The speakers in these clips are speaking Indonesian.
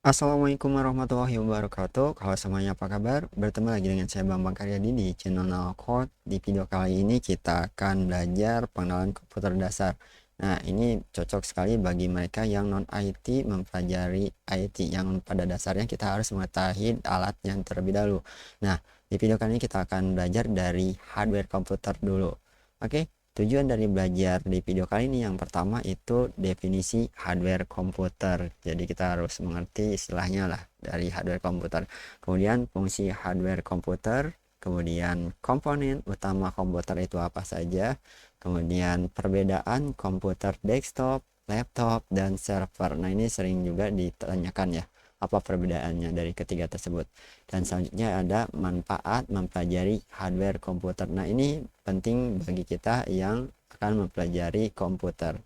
Assalamualaikum warahmatullahi wabarakatuh. Halo semuanya, apa kabar? Bertemu lagi dengan saya Bambang Karyadi di channel Nalcode. Di video kali ini kita akan belajar pengenalan komputer dasar. Nah, ini cocok sekali bagi mereka yang non IT mempelajari IT, yang pada dasarnya kita harus mengetahui alat yang terlebih dahulu. Nah, di video kali ini kita akan belajar dari hardware komputer dulu. Oke? Tujuan dari belajar di video kali ini yang pertama itu definisi hardware komputer. Jadi kita harus mengerti istilahnya lah dari hardware komputer. Kemudian fungsi hardware komputer, kemudian komponen utama komputer itu apa saja, kemudian perbedaan komputer desktop, laptop, dan server. Nah, ini sering juga ditanyakan ya, apa perbedaannya dari ketiga tersebut. Dan selanjutnya ada manfaat mempelajari hardware komputer. Nah, ini penting bagi kita yang akan mempelajari komputer.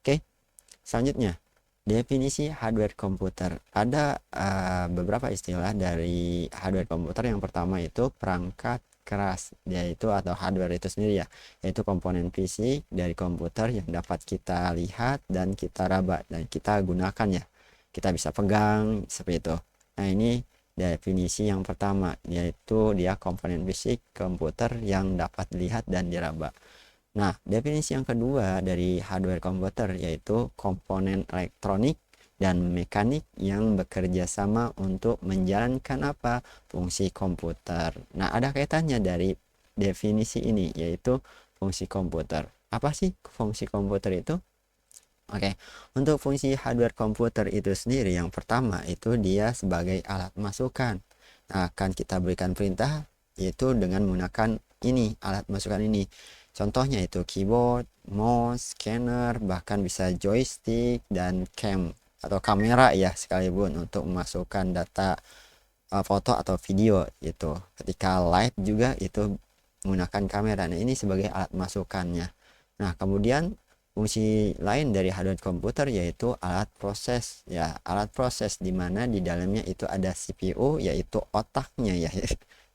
Oke, selanjutnya definisi hardware komputer. Ada beberapa istilah dari hardware komputer. Yang pertama itu perangkat keras, yaitu atau hardware itu sendiri ya, yaitu komponen fisik dari komputer yang dapat kita lihat dan kita raba dan kita gunakan ya. Kita bisa pegang seperti itu. Nah, ini definisi yang pertama, yaitu dia komponen fisik komputer yang dapat dilihat dan diraba. Nah, definisi yang kedua dari hardware komputer yaitu komponen elektronik dan mekanik yang bekerja sama untuk menjalankan apa? Fungsi komputer. Nah, ada kaitannya dari definisi ini yaitu fungsi komputer. Apa sih fungsi komputer itu? Oke, untuk fungsi hardware komputer itu sendiri yang pertama itu dia sebagai alat masukan. Nah, akan kita berikan perintah yaitu dengan menggunakan ini, alat masukan ini. Contohnya itu keyboard, mouse, scanner, bahkan bisa joystick dan cam atau kamera ya sekalipun untuk memasukkan data foto atau video itu. Ketika live juga itu menggunakan kamera. Nah, ini sebagai alat masukannya. Nah, kemudian fungsi lain dari hardware komputer yaitu alat proses ya, alat proses di mana di dalamnya itu ada CPU yaitu otaknya ya.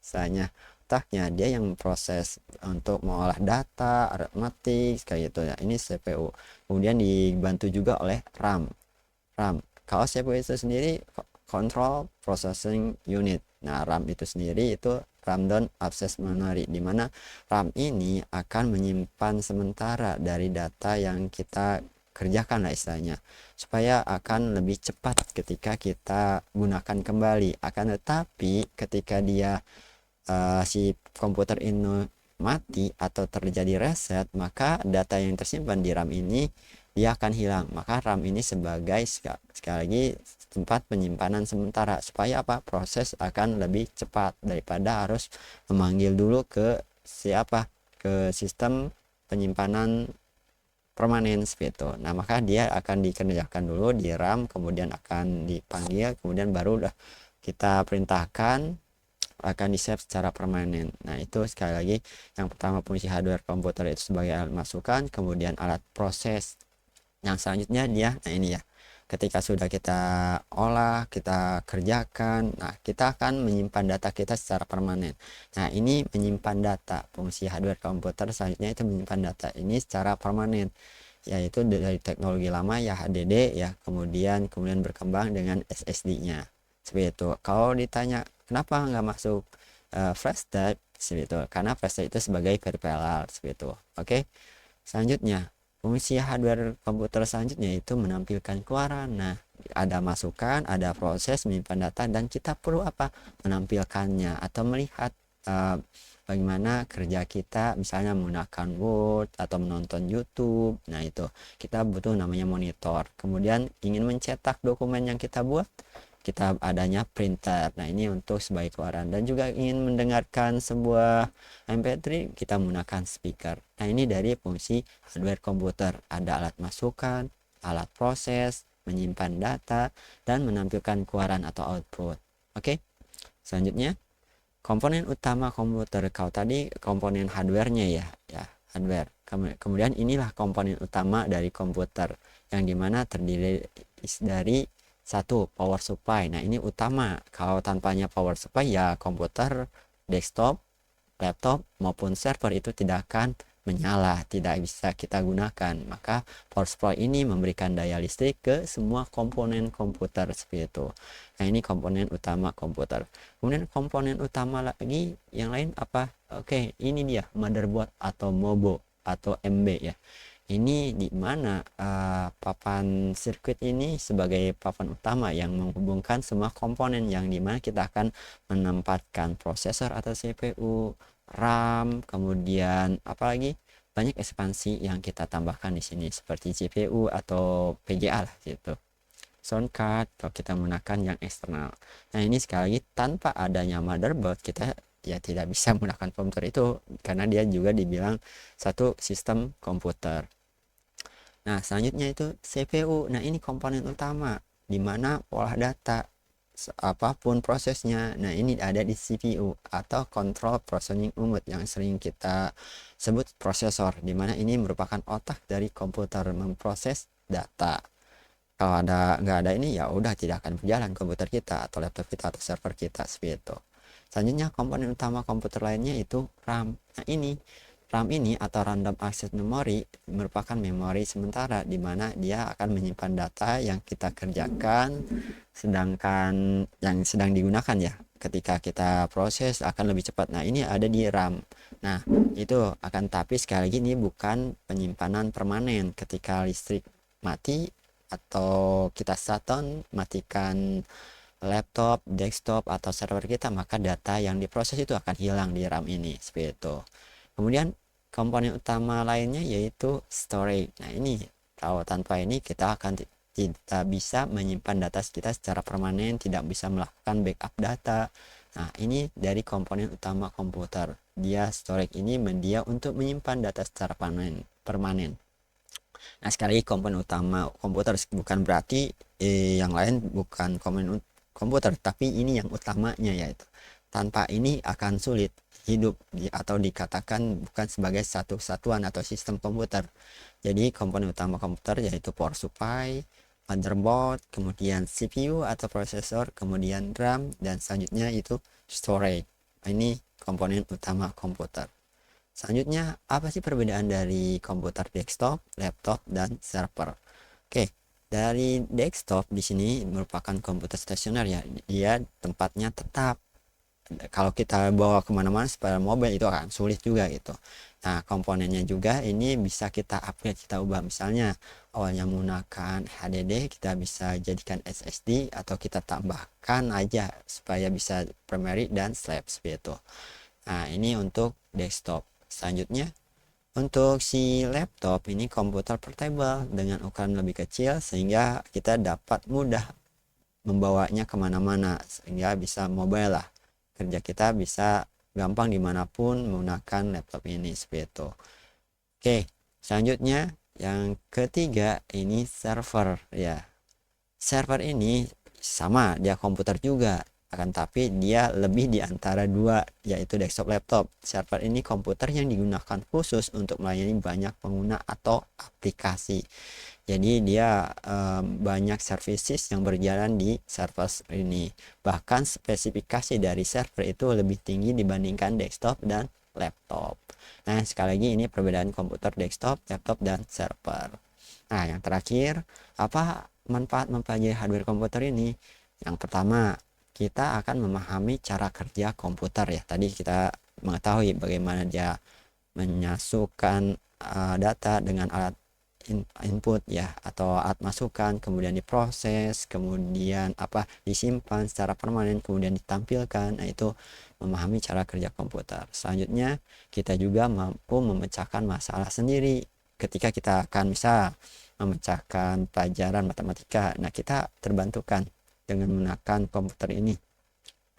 Misalnya otaknya dia yang proses untuk mengolah data, aritmatik kayak gitu ya. Ini CPU. Kemudian dibantu juga oleh RAM. RAM. Kalau CPU itu sendiri Control Processing Unit. Nah, RAM itu sendiri itu Random Access Memory, di mana RAM ini akan menyimpan sementara dari data yang kita kerjakan lah istilahnya, supaya akan lebih cepat ketika kita gunakan kembali. Akan tetapi ketika dia si komputer ini mati atau terjadi reset, maka data yang tersimpan di RAM ini dia akan hilang. Maka RAM ini sebagai sekali lagi tempat penyimpanan sementara, supaya apa? Proses akan lebih cepat daripada harus memanggil dulu ke siapa? Ke sistem penyimpanan permanen seperti itu. Nah, maka dia akan dikerjakan dulu di RAM, kemudian akan dipanggil, kemudian baru udah kita perintahkan akan di-save secara permanen. Nah, itu sekali lagi yang pertama fungsi hardware komputer itu sebagai alat masukan, kemudian alat proses. Yang selanjutnya dia, nah ini ya, ketika sudah kita olah, kita kerjakan, nah kita akan menyimpan data kita secara permanen. Nah, ini menyimpan data, fungsi hardware komputer selanjutnya itu menyimpan data ini secara permanen, yaitu dari teknologi lama ya HDD ya, kemudian berkembang dengan SSD-nya. Seperti itu. Kalau ditanya kenapa nggak masuk flash drive seperti itu, karena flash drive itu sebagai peripheral seperti itu. Oke, selanjutnya fungsi hardware komputer selanjutnya itu menampilkan keluaran. Nah, ada masukan, ada proses menyimpan data, dan kita perlu apa? Menampilkannya atau melihat bagaimana kerja kita, misalnya menggunakan Word atau menonton YouTube. Nah, itu kita butuh namanya monitor. Kemudian ingin mencetak dokumen yang kita buat, kita adanya printer. Nah, ini untuk sebagai keluaran, dan juga ingin mendengarkan sebuah MP3 kita menggunakan speaker. Nah, ini dari fungsi hardware komputer. Ada alat masukan, alat proses, menyimpan data, dan menampilkan keluaran atau output. Oke, selanjutnya komponen utama komputer. Kalau tadi komponen hardwarenya ya hardware. Kemudian inilah komponen utama dari komputer, yang dimana terdiri dari satu, power supply. Nah, ini utama. Kalau tanpanya power supply ya komputer desktop, laptop maupun server itu tidak akan menyala, tidak bisa kita gunakan. Maka power supply ini memberikan daya listrik ke semua komponen komputer seperti itu. Nah, ini komponen utama komputer. Kemudian komponen utama lagi yang lain apa? Oke, ini dia motherboard atau MOBO atau MB ya. Ini di mana papan sirkuit ini sebagai papan utama yang menghubungkan semua komponen, yang dimana kita akan menempatkan prosesor atau CPU, RAM, kemudian apalagi banyak ekspansi yang kita tambahkan di sini seperti GPU atau PGA lah gitu. Sound card kalau kita menggunakan yang eksternal. Nah, ini sekali lagi tanpa adanya motherboard kita ya tidak bisa menggunakan komputer itu, karena dia juga dibilang satu sistem komputer. Nah, selanjutnya itu CPU. Nah, ini komponen utama di mana olah data apapun prosesnya. Nah, ini ada di CPU atau Control Processing Unit yang sering kita sebut prosesor, di mana ini merupakan otak dari komputer memproses data. Kalau nggak ada ini ya udah tidak akan berjalan komputer kita atau laptop kita atau server kita seperti itu. Selanjutnya komponen utama komputer lainnya itu RAM. Nah, ini RAM ini atau Random Access Memory merupakan memori sementara di mana dia akan menyimpan data yang kita kerjakan, sedangkan yang sedang digunakan ya ketika kita proses akan lebih cepat. Nah, ini ada di RAM. Nah, itu akan, tapi sekali lagi ini bukan penyimpanan permanen. Ketika listrik mati atau kita shutdown, matikan laptop, desktop atau server kita, maka data yang diproses itu akan hilang di RAM ini seperti itu. Kemudian komponen utama lainnya yaitu storage. Nah, ini kalau tanpa ini kita akan tidak bisa menyimpan data kita secara permanen, tidak bisa melakukan backup data. Nah, ini dari komponen utama komputer. Dia storage ini dia untuk menyimpan data secara permanen. Nah, sekali komponen utama komputer bukan berarti yang lain bukan komponen komputer, tapi ini yang utamanya yaitu. Tanpa ini akan sulit hidup atau dikatakan bukan sebagai satu satuan atau sistem komputer. Jadi komponen utama komputer yaitu power supply, motherboard, kemudian CPU atau prosesor, kemudian RAM, dan selanjutnya itu storage. Ini komponen utama komputer. Selanjutnya, apa sih perbedaan dari komputer desktop, laptop, dan server? Oke, dari desktop di sini merupakan komputer stasioner ya. Dia tempatnya tetap. Kalau kita bawa kemana-mana seperti mobil itu akan sulit juga gitu. Nah, komponennya juga ini bisa kita upgrade, kita ubah. Misalnya awalnya menggunakan HDD, kita bisa jadikan SSD atau kita tambahkan aja supaya bisa primary dan slash seperti itu. Nah, ini untuk desktop. Selanjutnya untuk si laptop ini komputer portable dengan ukuran lebih kecil sehingga kita dapat mudah membawanya kemana-mana, sehingga bisa mobile lah, kerja kita bisa gampang dimanapun menggunakan laptop ini seperti itu. Oke, selanjutnya yang ketiga ini server ya. Server ini sama, dia komputer juga, akan tapi dia lebih di antara dua, yaitu desktop laptop. Server ini komputer yang digunakan khusus untuk melayani banyak pengguna atau aplikasi. Jadi dia banyak services yang berjalan di server ini. Bahkan spesifikasi dari server itu lebih tinggi dibandingkan desktop dan laptop. Nah, sekali lagi ini perbedaan komputer desktop, laptop, dan server. Nah, yang terakhir, apa manfaat mempelajari hardware komputer ini? Yang pertama, kita akan memahami cara kerja komputer ya. Tadi kita mengetahui bagaimana dia menyatukan data dengan alat input ya, atau alat masukan, kemudian diproses, kemudian disimpan secara permanen, kemudian ditampilkan. Nah, itu memahami cara kerja komputer. Selanjutnya, kita juga mampu memecahkan masalah sendiri ketika kita akan bisa memecahkan pelajaran matematika. Nah, kita terbantukan dengan menggunakan komputer ini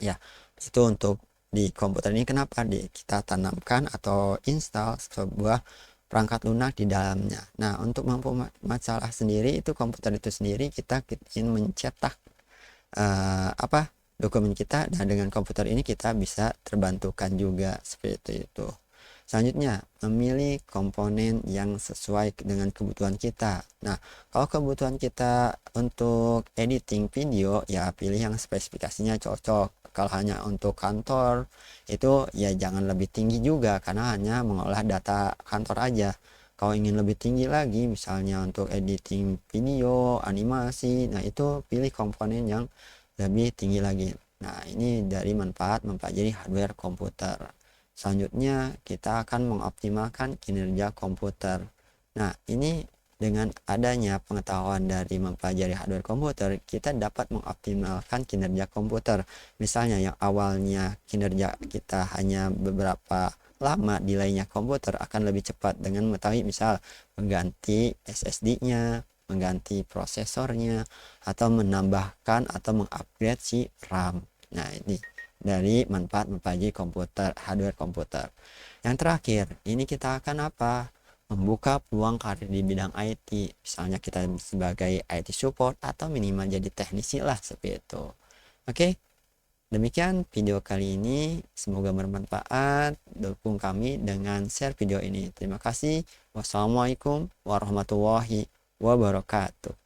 ya. Itu untuk di komputer ini kenapa kita tanamkan atau install sebuah perangkat lunak di dalamnya. Nah, untuk mampu masalah sendiri itu komputer itu sendiri kita ingin mencetak dokumen kita, dan dengan komputer ini kita bisa terbantukan juga seperti itu. Selanjutnya, memilih komponen yang sesuai dengan kebutuhan kita. Nah, kalau kebutuhan kita untuk editing video, ya pilih yang spesifikasinya cocok. Kalau hanya untuk kantor itu ya jangan lebih tinggi juga, karena hanya mengolah data kantor aja. Kalau ingin lebih tinggi lagi, misalnya untuk editing video, animasi, nah itu pilih komponen yang lebih tinggi lagi. Nah, ini dari manfaat mempelajari hardware komputer. Selanjutnya, kita akan mengoptimalkan kinerja komputer. Nah, ini dengan adanya pengetahuan dari mempelajari hardware komputer, kita dapat mengoptimalkan kinerja komputer. Misalnya yang awalnya kinerja kita hanya beberapa lama, delaynya komputer akan lebih cepat dengan mengetahui misal mengganti SSD-nya, mengganti prosesornya, atau menambahkan atau mengupgrade si RAM. Nah, ini dari manfaat mempelajari komputer, hardware komputer. Yang terakhir, ini kita akan apa? Membuka peluang karir di bidang IT. Misalnya kita sebagai IT support atau minimal jadi teknisi lah seperti itu. Oke, demikian video kali ini. Semoga bermanfaat. Dukung kami dengan share video ini. Terima kasih. Wassalamualaikum warahmatullahi wabarakatuh.